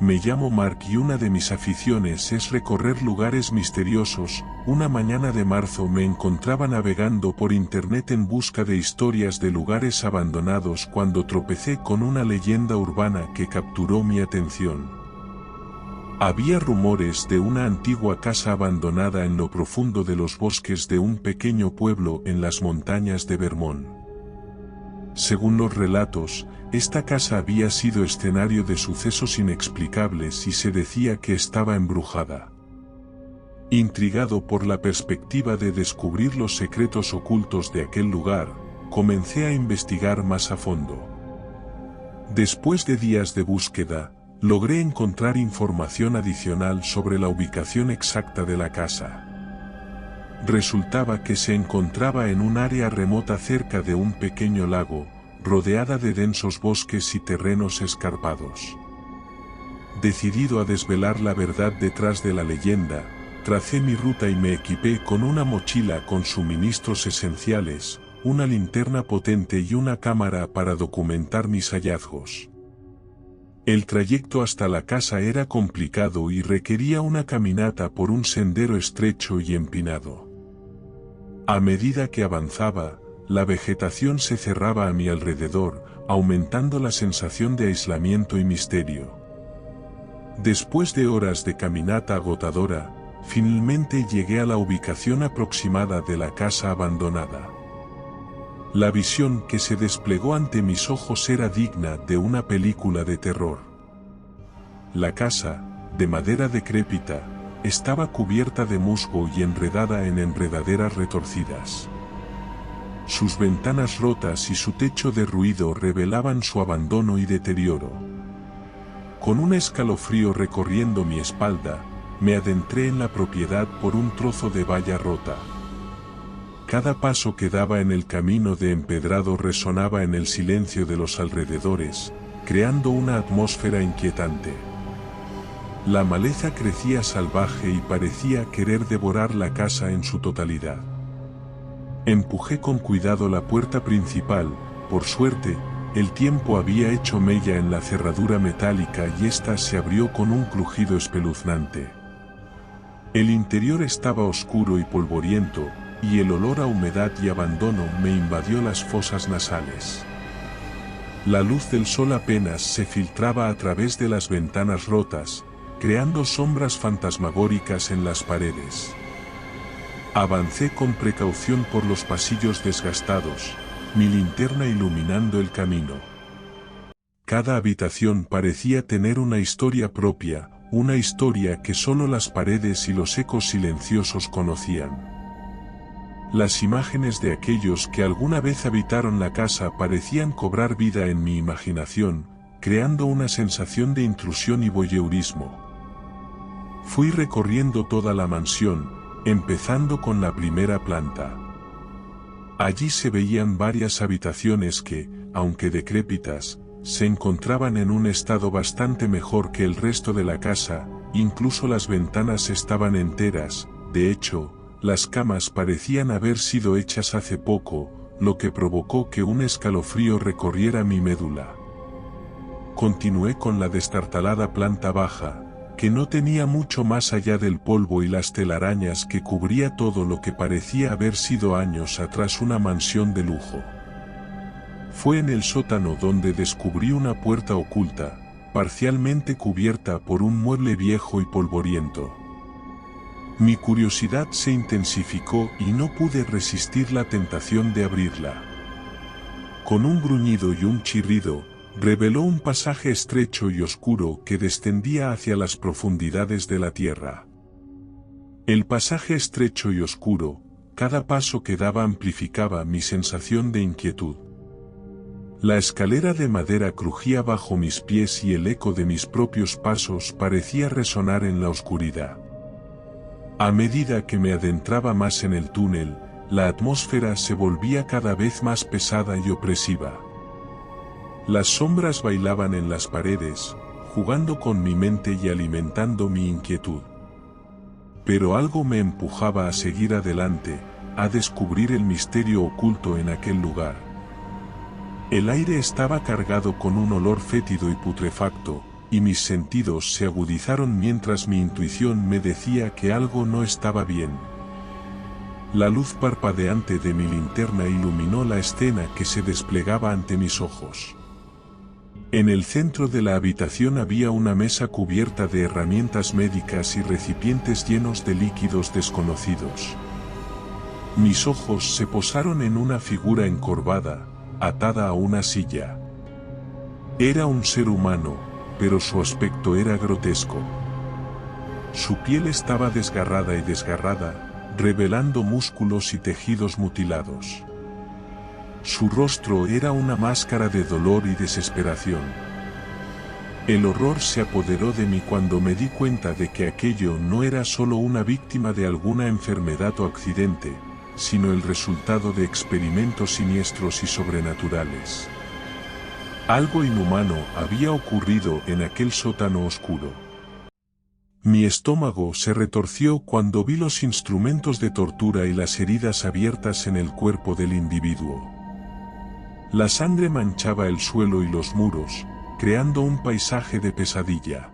Me llamo Mark y una de mis aficiones es recorrer lugares misteriosos. Una mañana de marzo me encontraba navegando por internet en busca de historias de lugares abandonados cuando tropecé con una leyenda urbana que capturó mi atención. Había rumores de una antigua casa abandonada en lo profundo de los bosques de un pequeño pueblo en las montañas de Vermont. Según los relatos, esta casa había sido escenario de sucesos inexplicables y se decía que estaba embrujada. Intrigado por la perspectiva de descubrir los secretos ocultos de aquel lugar, comencé a investigar más a fondo. Después de días de búsqueda, logré encontrar información adicional sobre la ubicación exacta de la casa. Resultaba que se encontraba en un área remota cerca de un pequeño lago, rodeada de densos bosques y terrenos escarpados. Decidido a desvelar la verdad detrás de la leyenda, tracé mi ruta y me equipé con una mochila con suministros esenciales, una linterna potente y una cámara para documentar mis hallazgos. El trayecto hasta la casa era complicado y requería una caminata por un sendero estrecho y empinado. A medida que avanzaba, la vegetación se cerraba a mi alrededor, aumentando la sensación de aislamiento y misterio. Después de horas de caminata agotadora, finalmente llegué a la ubicación aproximada de la casa abandonada. La visión que se desplegó ante mis ojos era digna de una película de terror. La casa, de madera decrépita, estaba cubierta de musgo y enredada en enredaderas retorcidas. Sus ventanas rotas y su techo derruido revelaban su abandono y deterioro. Con un escalofrío recorriendo mi espalda, me adentré en la propiedad por un trozo de valla rota. Cada paso que daba en el camino de empedrado resonaba en el silencio de los alrededores, creando una atmósfera inquietante. La maleza crecía salvaje y parecía querer devorar la casa en su totalidad. Empujé con cuidado la puerta principal. Por suerte, el tiempo había hecho mella en la cerradura metálica y ésta se abrió con un crujido espeluznante. El interior estaba oscuro y polvoriento, y el olor a humedad y abandono me invadió las fosas nasales. La luz del sol apenas se filtraba a través de las ventanas rotas, creando sombras fantasmagóricas en las paredes. Avancé con precaución por los pasillos desgastados, mi linterna iluminando el camino. Cada habitación parecía tener una historia propia, una historia que solo las paredes y los ecos silenciosos conocían. Las imágenes de aquellos que alguna vez habitaron la casa parecían cobrar vida en mi imaginación, creando una sensación de intrusión y voyeurismo. Fui recorriendo toda la mansión, empezando con la primera planta. Allí se veían varias habitaciones que, aunque decrépitas, se encontraban en un estado bastante mejor que el resto de la casa, incluso las ventanas estaban enteras. De hecho, las camas parecían haber sido hechas hace poco, lo que provocó que un escalofrío recorriera mi médula. Continué con la destartalada planta baja, que no tenía mucho más allá del polvo y las telarañas que cubría todo lo que parecía haber sido años atrás una mansión de lujo. Fue en el sótano donde descubrí una puerta oculta, parcialmente cubierta por un mueble viejo y polvoriento. Mi curiosidad se intensificó y no pude resistir la tentación de abrirla. Con un gruñido y un chirrido, reveló un pasaje estrecho y oscuro que descendía hacia las profundidades de la tierra. El pasaje estrecho y oscuro, cada paso que daba amplificaba mi sensación de inquietud. La escalera de madera crujía bajo mis pies y el eco de mis propios pasos parecía resonar en la oscuridad. A medida que me adentraba más en el túnel, la atmósfera se volvía cada vez más pesada y opresiva. Las sombras bailaban en las paredes, jugando con mi mente y alimentando mi inquietud. Pero algo me empujaba a seguir adelante, a descubrir el misterio oculto en aquel lugar. El aire estaba cargado con un olor fétido y putrefacto, y mis sentidos se agudizaron mientras mi intuición me decía que algo no estaba bien. La luz parpadeante de mi linterna iluminó la escena que se desplegaba ante mis ojos. En el centro de la habitación había una mesa cubierta de herramientas médicas y recipientes llenos de líquidos desconocidos. Mis ojos se posaron en una figura encorvada, atada a una silla. Era un ser humano, pero su aspecto era grotesco. Su piel estaba desgarrada y desgarrada, revelando músculos y tejidos mutilados. Su rostro era una máscara de dolor y desesperación. El horror se apoderó de mí cuando me di cuenta de que aquello no era solo una víctima de alguna enfermedad o accidente, sino el resultado de experimentos siniestros y sobrenaturales. Algo inhumano había ocurrido en aquel sótano oscuro. Mi estómago se retorció cuando vi los instrumentos de tortura y las heridas abiertas en el cuerpo del individuo. La sangre manchaba el suelo y los muros, creando un paisaje de pesadilla.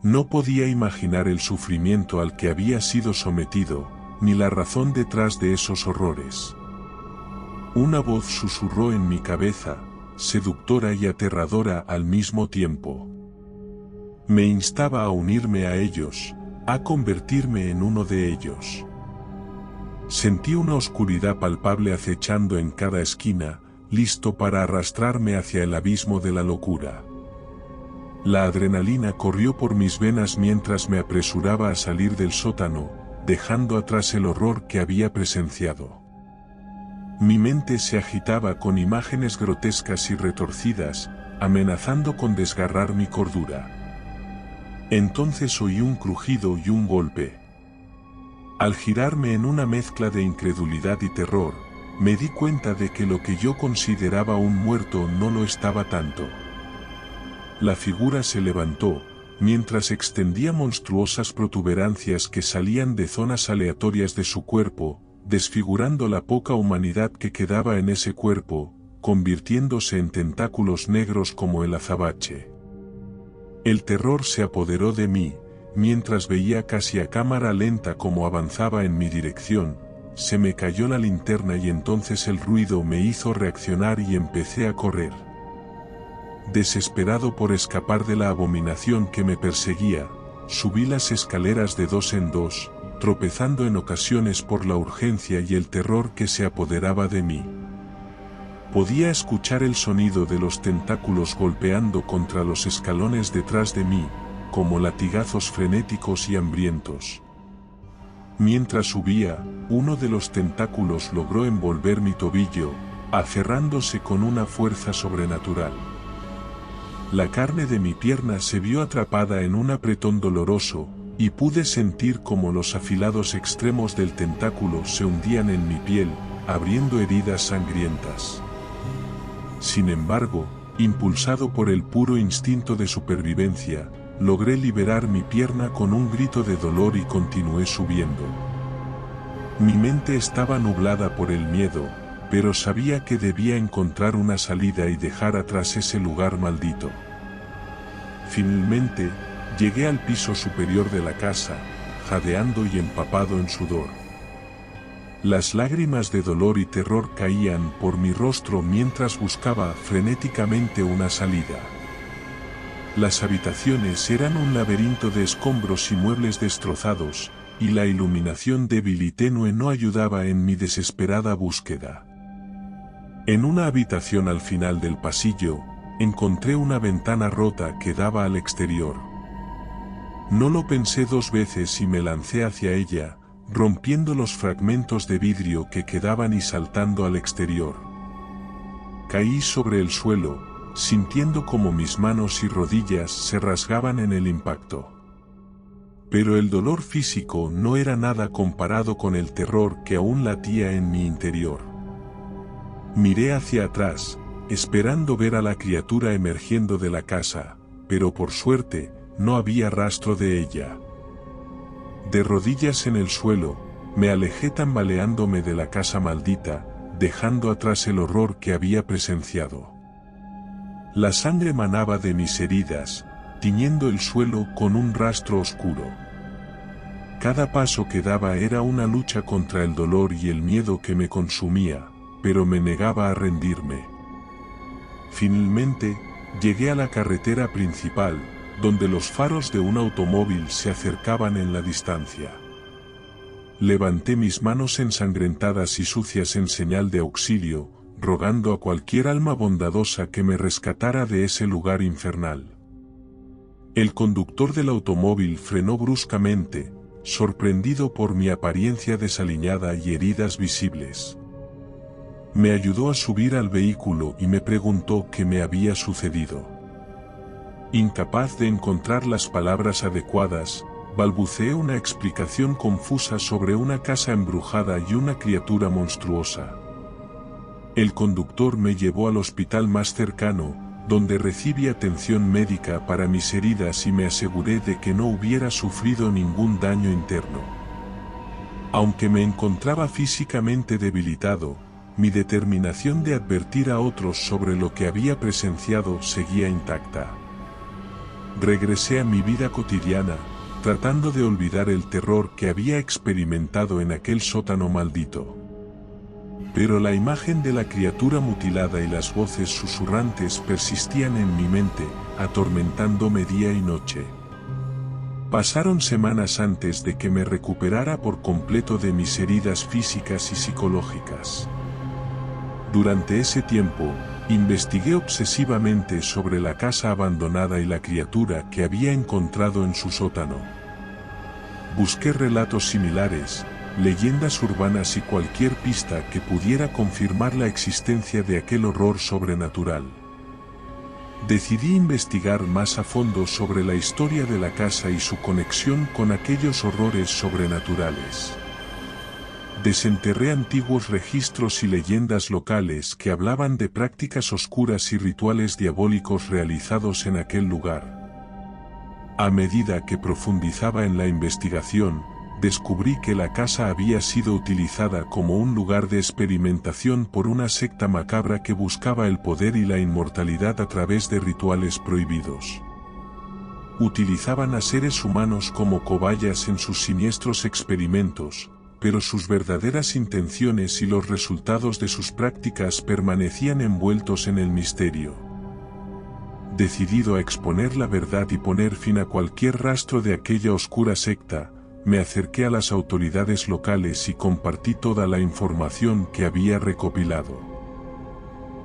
No podía imaginar el sufrimiento al que había sido sometido, ni la razón detrás de esos horrores. Una voz susurró en mi cabeza, seductora y aterradora al mismo tiempo. Me instaba a unirme a ellos, a convertirme en uno de ellos. Sentí una oscuridad palpable acechando en cada esquina, listo para arrastrarme hacia el abismo de la locura. La adrenalina corrió por mis venas mientras me apresuraba a salir del sótano, dejando atrás el horror que había presenciado. Mi mente se agitaba con imágenes grotescas y retorcidas, amenazando con desgarrar mi cordura. Entonces oí un crujido y un golpe. Al girarme en una mezcla de incredulidad y terror, me di cuenta de que lo que yo consideraba un muerto no lo estaba tanto. La figura se levantó, mientras extendía monstruosas protuberancias que salían de zonas aleatorias de su cuerpo, desfigurando la poca humanidad que quedaba en ese cuerpo, convirtiéndose en tentáculos negros como el azabache. El terror se apoderó de mí, mientras veía casi a cámara lenta cómo avanzaba en mi dirección. Se me cayó la linterna y entonces el ruido me hizo reaccionar y empecé a correr. Desesperado por escapar de la abominación que me perseguía, subí las escaleras de 2 en 2, tropezando en ocasiones por la urgencia y el terror que se apoderaba de mí. Podía escuchar el sonido de los tentáculos golpeando contra los escalones detrás de mí, como latigazos frenéticos y hambrientos. Mientras subía, uno de los tentáculos logró envolver mi tobillo, aferrándose con una fuerza sobrenatural. La carne de mi pierna se vio atrapada en un apretón doloroso, y pude sentir cómo los afilados extremos del tentáculo se hundían en mi piel, abriendo heridas sangrientas. Sin embargo, impulsado por el puro instinto de supervivencia, logré liberar mi pierna con un grito de dolor y continué subiendo. Mi mente estaba nublada por el miedo, pero sabía que debía encontrar una salida y dejar atrás ese lugar maldito. Finalmente, llegué al piso superior de la casa, jadeando y empapado en sudor. Las lágrimas de dolor y terror caían por mi rostro mientras buscaba frenéticamente una salida. Las habitaciones eran un laberinto de escombros y muebles destrozados, y la iluminación débil y tenue no ayudaba en mi desesperada búsqueda. En una habitación al final del pasillo, encontré una ventana rota que daba al exterior. No lo pensé 2 veces y me lancé hacia ella, rompiendo los fragmentos de vidrio que quedaban y saltando al exterior. Caí sobre el suelo, sintiendo como mis manos y rodillas se rasgaban en el impacto. Pero el dolor físico no era nada comparado con el terror que aún latía en mi interior. Miré hacia atrás, esperando ver a la criatura emergiendo de la casa, pero por suerte, no había rastro de ella. De rodillas en el suelo, me alejé tambaleándome de la casa maldita, dejando atrás el horror que había presenciado. La sangre manaba de mis heridas, tiñendo el suelo con un rastro oscuro. Cada paso que daba era una lucha contra el dolor y el miedo que me consumía, pero me negaba a rendirme. Finalmente, llegué a la carretera principal, donde los faros de un automóvil se acercaban en la distancia. Levanté mis manos ensangrentadas y sucias en señal de auxilio, rogando a cualquier alma bondadosa que me rescatara de ese lugar infernal. El conductor del automóvil frenó bruscamente, sorprendido por mi apariencia desaliñada y heridas visibles. Me ayudó a subir al vehículo y me preguntó qué me había sucedido. Incapaz de encontrar las palabras adecuadas, balbuceé una explicación confusa sobre una casa embrujada y una criatura monstruosa. El conductor me llevó al hospital más cercano, donde recibí atención médica para mis heridas y me aseguré de que no hubiera sufrido ningún daño interno. Aunque me encontraba físicamente debilitado, mi determinación de advertir a otros sobre lo que había presenciado seguía intacta. Regresé a mi vida cotidiana, tratando de olvidar el terror que había experimentado en aquel sótano maldito. Pero la imagen de la criatura mutilada y las voces susurrantes persistían en mi mente, atormentándome día y noche. Pasaron semanas antes de que me recuperara por completo de mis heridas físicas y psicológicas. Durante ese tiempo, investigué obsesivamente sobre la casa abandonada y la criatura que había encontrado en su sótano. Busqué relatos similares, leyendas urbanas y cualquier pista que pudiera confirmar la existencia de aquel horror sobrenatural. Decidí investigar más a fondo sobre la historia de la casa y su conexión con aquellos horrores sobrenaturales. Desenterré antiguos registros y leyendas locales que hablaban de prácticas oscuras y rituales diabólicos realizados en aquel lugar. A medida que profundizaba en la investigación, descubrí que la casa había sido utilizada como un lugar de experimentación por una secta macabra que buscaba el poder y la inmortalidad a través de rituales prohibidos. Utilizaban a seres humanos como cobayas en sus siniestros experimentos, pero sus verdaderas intenciones y los resultados de sus prácticas permanecían envueltos en el misterio. Decidido a exponer la verdad y poner fin a cualquier rastro de aquella oscura secta, me acerqué a las autoridades locales y compartí toda la información que había recopilado.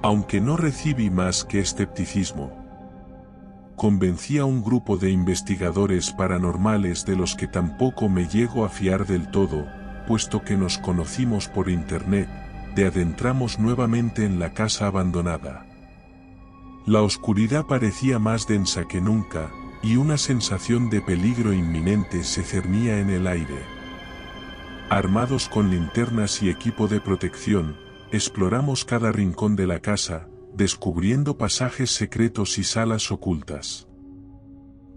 Aunque no recibí más que escepticismo, convencí a un grupo de investigadores paranormales de los que tampoco me llego a fiar del todo, puesto que nos conocimos por internet, de adentramos nuevamente en la casa abandonada. La oscuridad parecía más densa que nunca, y una sensación de peligro inminente se cernía en el aire. Armados con linternas y equipo de protección, exploramos cada rincón de la casa, descubriendo pasajes secretos y salas ocultas.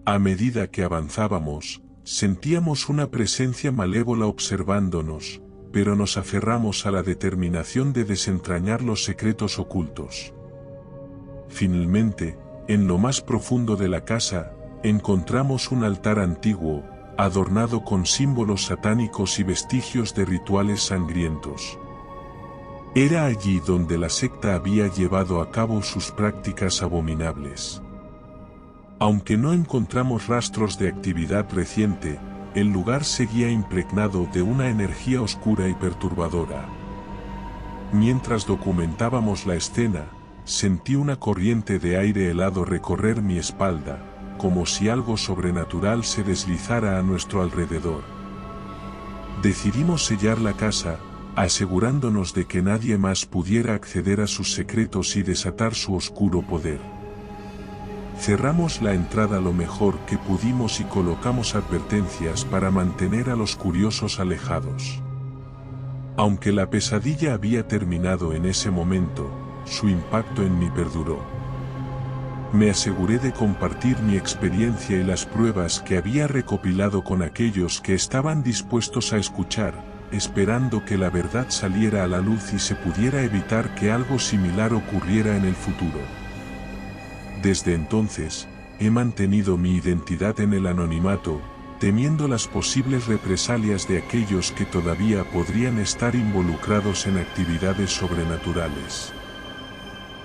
A medida que avanzábamos, sentíamos una presencia malévola observándonos, pero nos aferramos a la determinación de desentrañar los secretos ocultos. Finalmente, en lo más profundo de la casa, encontramos un altar antiguo, adornado con símbolos satánicos y vestigios de rituales sangrientos. Era allí donde la secta había llevado a cabo sus prácticas abominables. Aunque no encontramos rastros de actividad reciente, el lugar seguía impregnado de una energía oscura y perturbadora. Mientras documentábamos la escena, sentí una corriente de aire helado recorrer mi espalda, como si algo sobrenatural se deslizara a nuestro alrededor. Decidimos sellar la casa, asegurándonos de que nadie más pudiera acceder a sus secretos y desatar su oscuro poder. Cerramos la entrada lo mejor que pudimos y colocamos advertencias para mantener a los curiosos alejados. Aunque la pesadilla había terminado en ese momento, su impacto en mí perduró. Me aseguré de compartir mi experiencia y las pruebas que había recopilado con aquellos que estaban dispuestos a escuchar, esperando que la verdad saliera a la luz y se pudiera evitar que algo similar ocurriera en el futuro. Desde entonces, he mantenido mi identidad en el anonimato, temiendo las posibles represalias de aquellos que todavía podrían estar involucrados en actividades sobrenaturales.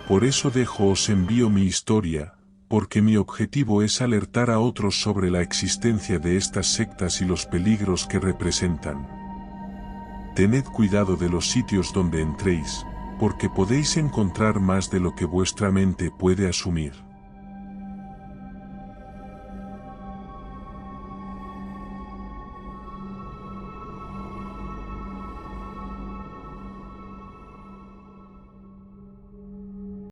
Por eso os envío mi historia, porque mi objetivo es alertar a otros sobre la existencia de estas sectas y los peligros que representan. Tened cuidado de los sitios donde entréis, porque podéis encontrar más de lo que vuestra mente puede asumir.